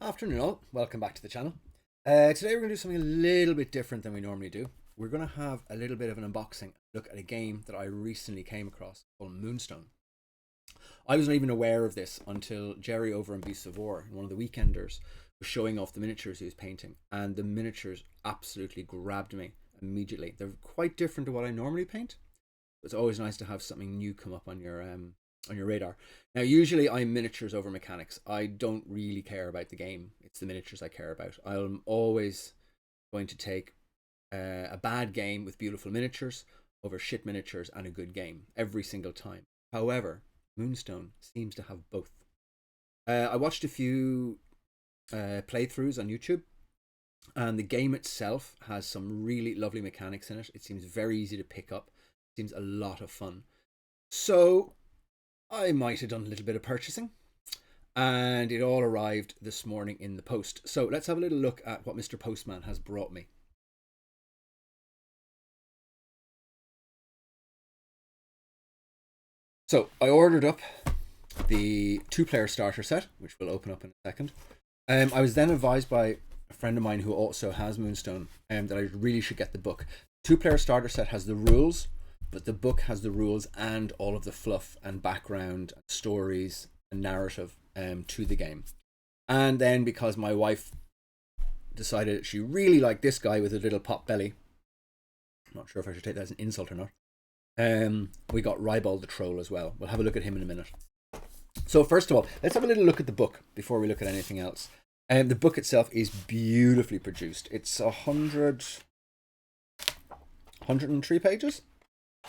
Afternoon all, welcome back to the channel. Today we're going to do something a little bit different than we normally do. We're going to have a little bit of an unboxing look at a game that I recently came across called Moonstone. I wasn't even aware of this until Jerry over in Beasts of War, one of the weekenders, was showing off the miniatures he was painting, and the miniatures absolutely grabbed me immediately. They're quite different to what I normally paint. It's always nice to have something new come up on your radar. Now, usually I'm miniatures over mechanics. I don't really care about the game. It's the miniatures I care about. I'm always going to take a bad game with beautiful miniatures over shit miniatures and a good game every single time. However, Moonstone seems to have both. I watched a few playthroughs on YouTube, and the game itself has some really lovely mechanics in it. It seems very easy to pick up. It seems a lot of fun. So I might have done a little bit of purchasing, and it all arrived this morning in the post. So let's have a little look at what Mr. Postman has brought me. So I ordered up the 2-player starter set, which we'll open up in a second. I was then advised by a friend of mine who also has Moonstone that I really should get the book. 2-player starter set has the rules, but the book has the rules and all of the fluff and background and stories and narrative to the game. And then because my wife decided she really liked this guy with a little pot belly, I'm not sure if I should take that as an insult or not, we got Ribald the Troll as well. We'll have a look at him in a minute. So first of all, let's have a little look at the book before we look at anything else. The book itself is beautifully produced. It's 103 pages?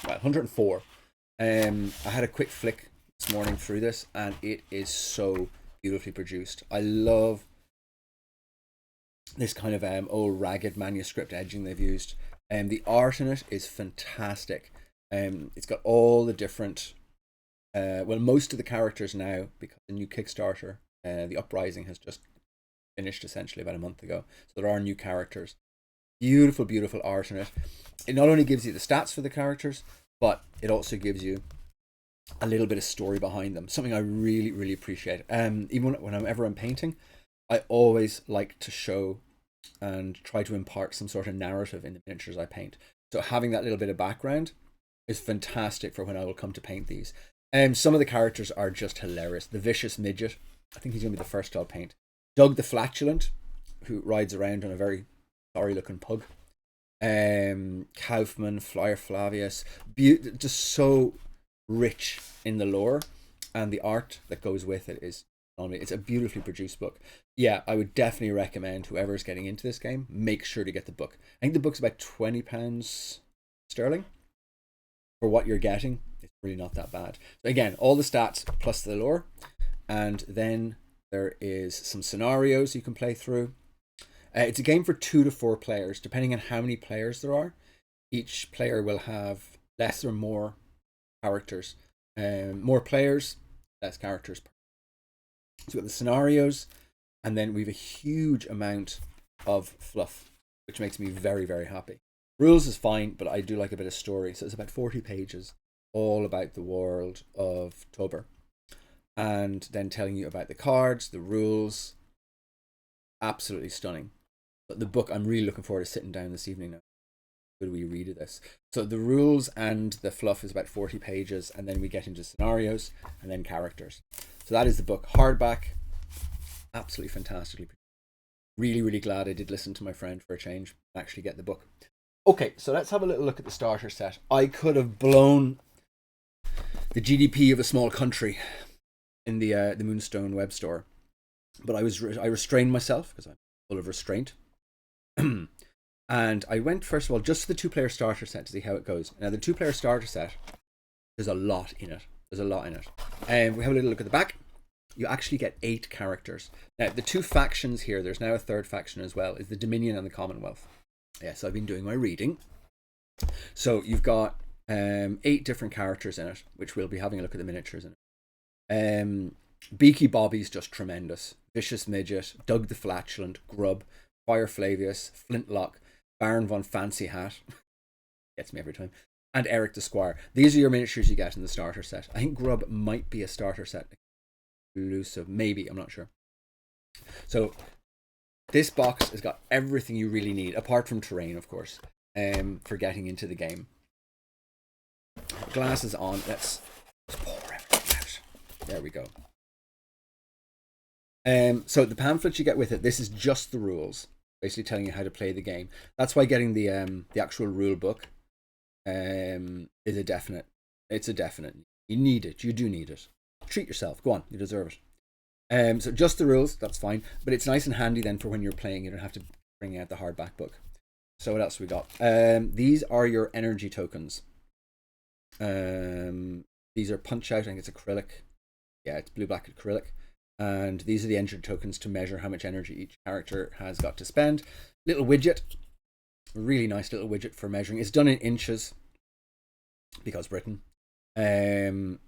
Well, 104. I had a quick flick this morning through this, and it is so beautifully produced. I love this kind of old ragged manuscript edging they've used. The art in it is fantastic. It's got all the different most of the characters now, because the new Kickstarter, the Uprising, has just finished essentially about a month ago. So there are new characters. Beautiful, beautiful art in it. It not only gives you the stats for the characters, but it also gives you a little bit of story behind them. Something I really, really appreciate. Even whenever I'm painting, I always like to show and try to impart some sort of narrative in the miniatures I paint. So having that little bit of background is fantastic for when I will come to paint these. Some of the characters are just hilarious. The Vicious Midget, I think he's going to be the first I'll paint. Doug the Flatulent, who rides around on a very sorry looking pug. Kaufman, Flyer Flavius, just so rich in the lore, and the art that goes with it is on me. It's a beautifully produced book. Yeah, I would definitely recommend whoever's getting into this game, make sure to get the book. I think the book's about £20 sterling for what you're getting. It's really not that bad. So again, all the stats plus the lore, and then there is some scenarios you can play through. It's a game for 2 to 4 players, depending on how many players there are. Each player will have less or more characters. More players, less characters. So we've got the scenarios, and then we have a huge amount of fluff, which makes me very, very happy. Rules is fine, but I do like a bit of story. So it's about 40 pages, all about the world of Tober. And then telling you about the cards, the rules. Absolutely stunning. But the book, I'm really looking forward to sitting down this evening now. Good we read of this. So the rules and the fluff is about 40 pages, and then we get into scenarios and then characters. So that is the book. Hardback. Absolutely fantastically. Really, really glad I did listen to my friend for a change and actually get the book. Okay, so let's have a little look at the starter set. I could have blown the GDP of a small country in the Moonstone web store, but I restrained myself because I'm full of restraint. And I went, first of all, just to the 2-player starter set to see how it goes. Now, the 2-player starter set, there's a lot in it. There's a lot in it. And we have a little look at the back. You actually get 8 characters. Now, the 2 factions here, there's now a 3rd faction as well, is the Dominion and the Commonwealth. Yes, I've been doing my reading. So you've got 8 different characters in it, which we'll be having a look at the miniatures in it. Beaky Bobby's just tremendous. Vicious Midget, Doug the Flatulent, Grub, Fire Flavius, Flintlock, Baron von Fancy Hat, gets me every time, and Eric the Squire. These are your miniatures you get in the starter set. I think Grub might be a starter set exclusive, maybe, I'm not sure. So this box has got everything you really need, apart from terrain, of course, for getting into the game. Glasses on. Let's pour everything out. There we go. So the pamphlet you get with it, this is just the rules, basically telling you how to play the game. That's why getting the actual rule book is a definite. It's a definite. You need it. You do need it. Treat yourself. Go on. You deserve it. So just the rules, that's fine. But it's nice and handy then for when you're playing. You don't have to bring out the hardback book. So what else we got? These are your energy tokens. These are punch out. I think it's acrylic. Yeah, it's blue black acrylic. And these are the energy tokens to measure how much energy each character has got to spend. Little widget. Really nice little widget for measuring. It's done in inches because Britain. 1,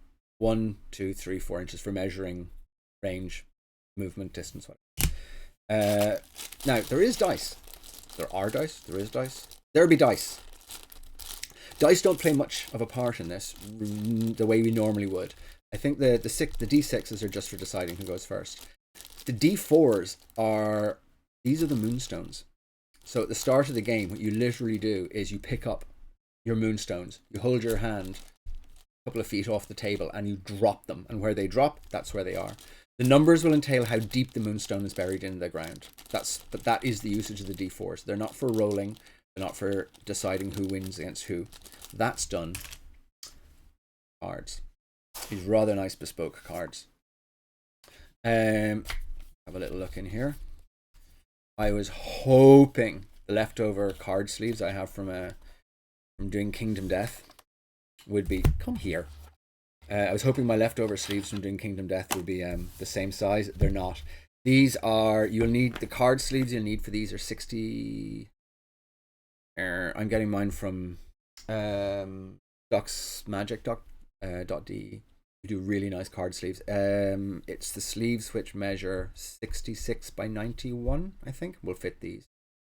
2, 3, 4 inches for measuring range, movement, distance, whatever. Now, there is dice. There are dice. There is dice. There'll be dice. Dice don't play much of a part in this the way we normally would. I think the D6s are just for deciding who goes first. The D4s are, these are the Moonstones. So at the start of the game, what you literally do is you pick up your Moonstones. You hold your hand a couple of feet off the table and you drop them. And where they drop, that's where they are. The numbers will entail how deep the Moonstone is buried in the ground. But that is the usage of the D4s. They're not for rolling. They're not for deciding who wins against who. That's done. Cards. These rather nice bespoke cards. Have a little look in here. I was hoping the leftover card sleeves I have from doing Kingdom Death would be, come here. I was hoping my leftover sleeves from doing Kingdom Death would be the same size. They're not. These are, you'll need, the card sleeves you'll need for these are 60. I'm getting mine from Doc's Magic .de. We do really nice card sleeves. It's the sleeves which measure 66 by 91, I think, will fit these.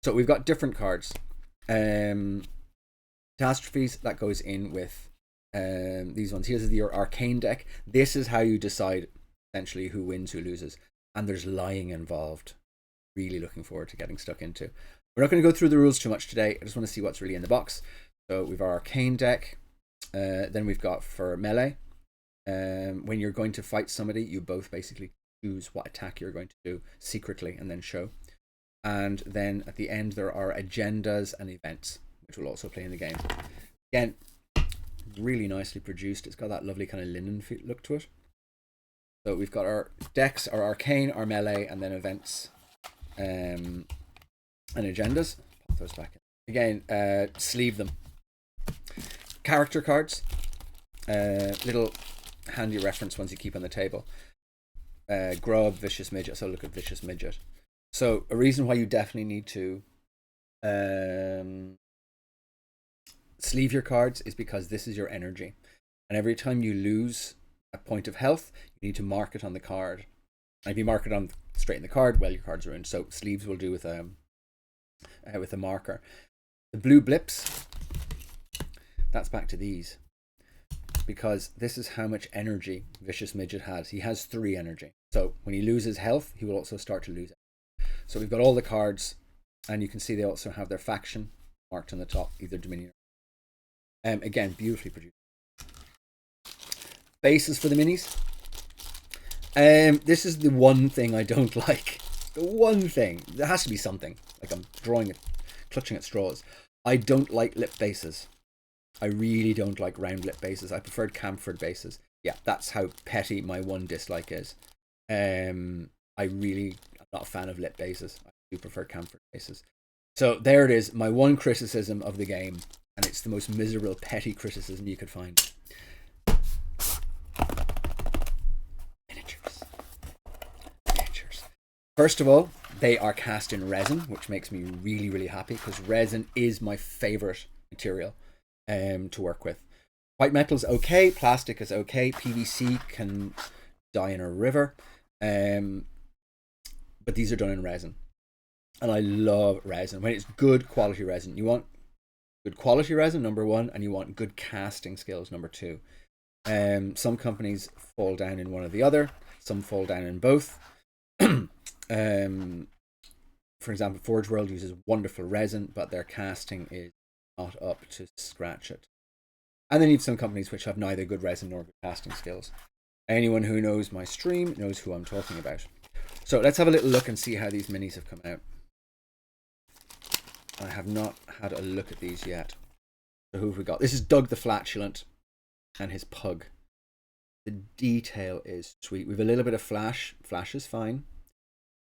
So we've got different cards. Catastrophes, that goes in with these ones. Here's your arcane deck. This is how you decide essentially who wins, who loses. And there's lying involved. Really looking forward to getting stuck into. We're not going to go through the rules too much today. I just want to see what's really in the box. So we've our arcane deck. Then we've got for melee. When you're going to fight somebody, you both basically choose what attack you're going to do secretly and then show. And then at the end, there are agendas and events, which will also play in the game. Again, really nicely produced. It's got that lovely kind of linen look to it. So we've got our decks, our arcane, our melee, and then events and agendas. Pop those back in. Again, sleeve them. Character cards. Little handy reference ones you keep on the table. Grub, Vicious Midget. So look at Vicious Midget. So a reason why you definitely need to sleeve your cards is because this is your energy. And every time you lose a point of health, you need to mark it on the card. And if you mark it on straight in the card, well, your card's ruined. So sleeves will do with a marker. The blue blips, that's back to these. Because this is how much energy Vicious Midget has. He has 3 energy. So when he loses health, he will also start to lose it. So we've got all the cards, and you can see they also have their faction marked on the top, either Dominion. Again, beautifully produced. Bases for the minis. This is the one thing I don't like. The one thing. There has to be something. Like I'm clutching at straws. I don't like lip bases. I really don't like round lip bases. I preferred chamfered bases. Yeah, that's how petty my one dislike is. I'm not a fan of lip bases. I do prefer chamfered bases. So there it is, my one criticism of the game, and it's the most miserable, petty criticism you could find. Miniatures. First of all, they are cast in resin, which makes me really, really happy because resin is my favorite material to work with. White metal's okay, plastic is okay, PVC can die in a river, but these are done in resin. And I love resin. When it's good quality resin, you want good quality resin, number 1, and you want good casting skills, number 2. Some companies fall down in one or the other, some fall down in both. For example, Forge World uses wonderful resin, but their casting is not up to scratch it. And then you have some companies which have neither good resin nor good casting skills. Anyone who knows my stream knows who I'm talking about. So let's have a little look and see how these minis have come out. I have not had a look at these yet. So who have we got? This is Doug the Flatulent and his pug. The detail is sweet. We have a little bit of flash. Flash is fine.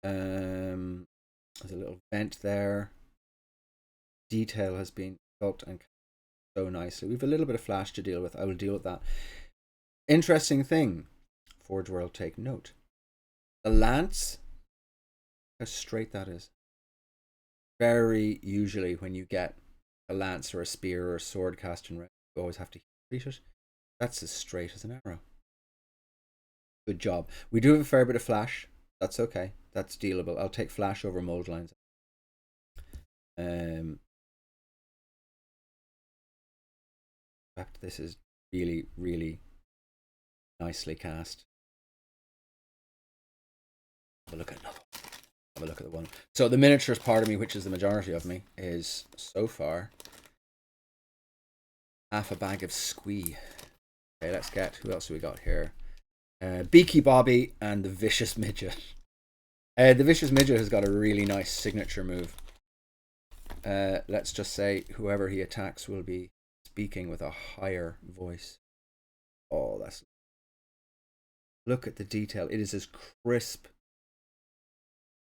There's a little vent there. Detail has been sculpted and so nicely. We have a little bit of flash to deal with. I will deal with that. Interesting thing. Forge World, take note. The lance, how straight that is. Very usually when you get a lance or a spear or a sword cast in red, you always have to heat it. That's as straight as an arrow. Good job. We do have a fair bit of flash. That's okay. That's dealable. I'll take flash over mold lines. In fact, this is really, really nicely cast. Have a look at another. Have a look at the one. So the miniatures part of me, which is the majority of me, is so far half a bag of squee. Okay, let's get, who else have we got here? Beaky Bobby and the Vicious Midget. The Vicious Midget has got a really nice signature move. Let's just say whoever he attacks will be speaking with a higher voice. Oh, that's... Look at the detail. It is as crisp.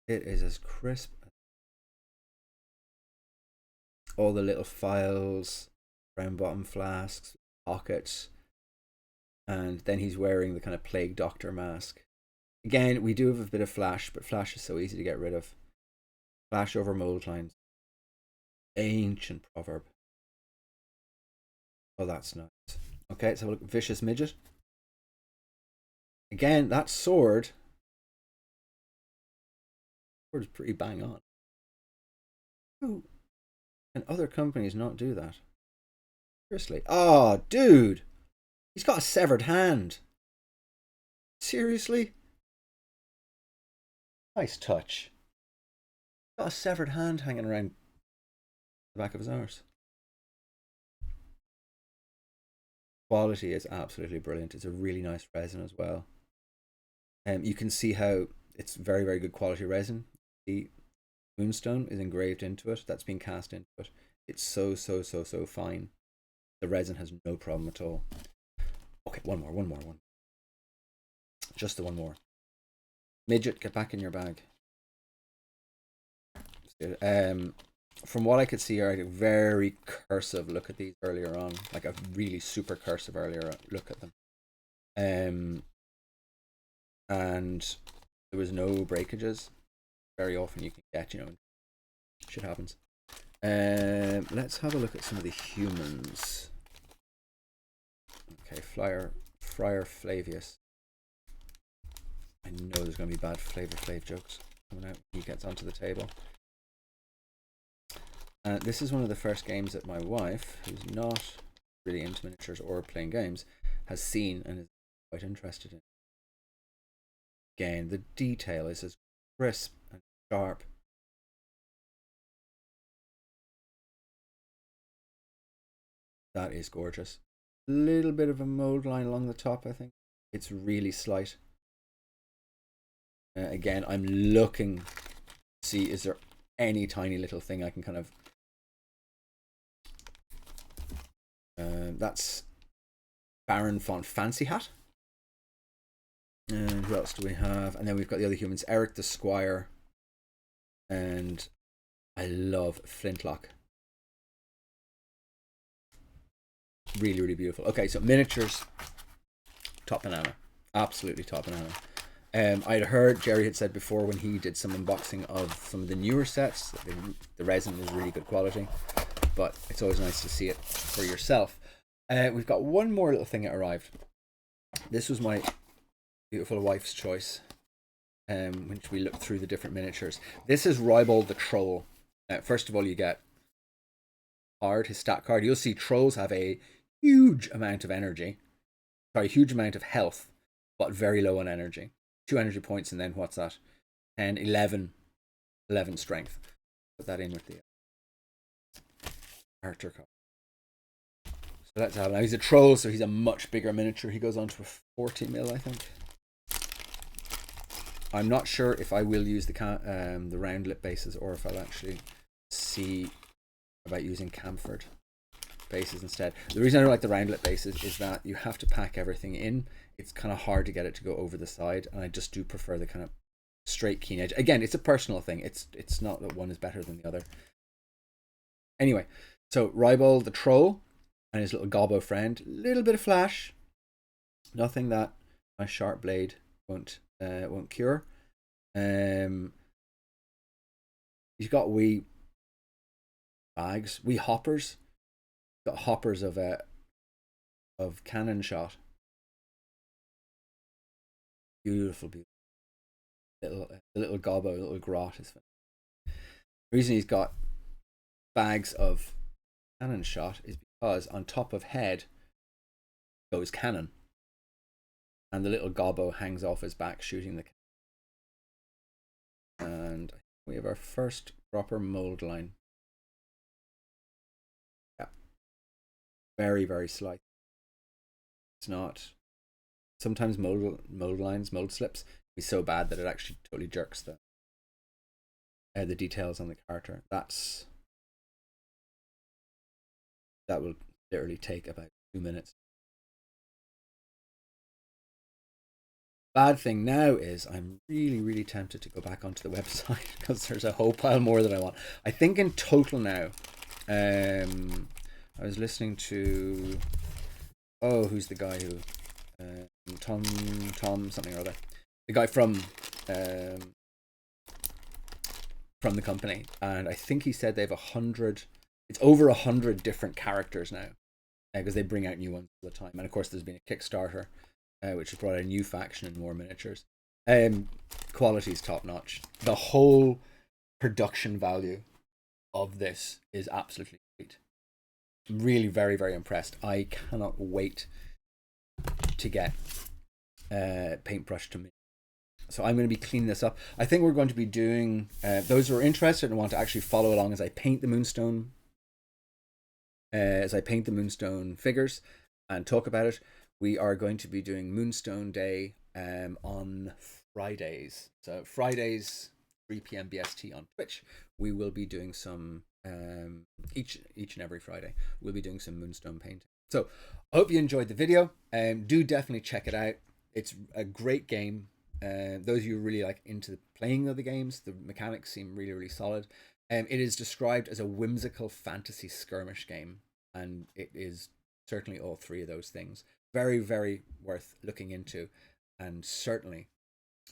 It is as crisp. All the little files, round bottom flasks, pockets. And then he's wearing the kind of Plague Doctor mask. Again, we do have a bit of flash, but flash is so easy to get rid of. Flash over mold lines. Ancient proverb. Oh, that's nice. Okay, let's have a look at Vicious Midget. Again, that sword is pretty bang on. Oh, and other companies not do that? Seriously. Oh, dude. He's got a severed hand. Seriously? Nice touch. Got a severed hand hanging around the back of his arse. Quality is absolutely brilliant. It's a really nice resin as well. You can see how it's very, very good quality resin. The Moonstone is engraved into it. That's been cast into it. It's so fine. The resin has no problem at all. Okay, one more. Just the one more. Midget, get back in your bag. From what I could see, I had a very cursive look at these earlier on. Like a really super cursive earlier look at them. And there was no breakages. Very often you can get, you know, shit happens. Let's have a look at some of the humans. Okay, Friar Flavius. I know there's going to be bad Flavor Flav jokes coming out when he gets onto the table. This is one of the first games that my wife, who's not really into miniatures or playing games, has seen and is quite interested in. Again, the detail is as crisp and sharp. That is gorgeous. A little bit of a mold line along the top, I think. It's really slight. Again, I'm looking to see, is there any tiny little thing I can kind of... that's Baron Font Fancy Hat. And who else do we have? And then we've got the other humans, Eric the Squire. And I love Flintlock. Really, really beautiful. Okay, so miniatures, top banana. Absolutely top banana. I'd heard Jerry had said before when he did some unboxing of some of the newer sets that the resin is really good quality, but it's always nice to see it for yourself. We've got one more little thing that arrived. This was my beautiful wife's choice, when we looked through the different miniatures. This is Ribald the Troll. First of all, you get his stat card. You'll see trolls have a huge amount of energy, sorry, huge amount of health, but very low on energy. 2 energy points, and then what's that? 10, 11 strength. Put that in with the character card. So let's have. Now he's a troll, so he's a much bigger miniature. He goes on to a 40 mil, I think. I'm not sure if I will use the round lip bases or if I'll actually see about using camfered bases instead. The reason I don't like the round lip bases is that you have to pack everything in. It's kind of hard to get it to go over the side, and I just do prefer the kind of straight keen edge. Again, it's a personal thing. It's not that one is better than the other. Anyway, so Ribald the Troll and his little gobbo friend. Little bit of flash. Nothing that my sharp blade won't cure. He's got wee bags, wee hoppers. Got hoppers of cannon shot. Beautiful, beautiful. Little gobbo, little grot is fun. The reason he's got bags of cannon shot is because on top of head goes cannon, and the little gobbo hangs off his back shooting the cannon. And we have our first proper mold line. Yeah, very, very slight. It's not. Sometimes mold lines, mold slips be so bad that it actually totally jerks the details on the character. That will literally take about 2 minutes. Bad thing now is I'm really, really tempted to go back onto the website because there's a whole pile more that I want. I think in total now, I was listening to, who's the guy who, Tom something or other, the guy from the company, and I think he said they have 100. It's over 100 different characters now, because they bring out new ones all the time. And of course, there's been a Kickstarter, which has brought out a new faction and more miniatures. Quality is top notch. The whole production value of this is absolutely great. I'm really very, very impressed. I cannot wait to get paintbrush to me. So I'm going to be cleaning this up. I think we're going to be doing, those who are interested and want to actually follow along as I paint the Moonstone, figures and talk about it, we are going to be doing Moonstone Day on Fridays. So Fridays, 3 p.m. BST on Twitch. We will be doing some, each and every Friday, we'll be doing some Moonstone painting. So I hope you enjoyed the video. Do definitely check it out. It's a great game. Those of you who really like into the playing of the games, the mechanics seem really, really solid. It is described as a whimsical fantasy skirmish game, and it is certainly all three of those things. Very, very worth looking into, and certainly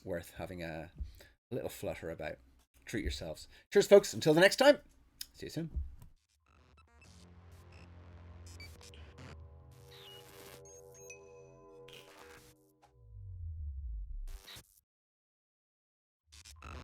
worth having a little flutter about. Treat yourselves. Cheers, folks. Until the next time. See you soon.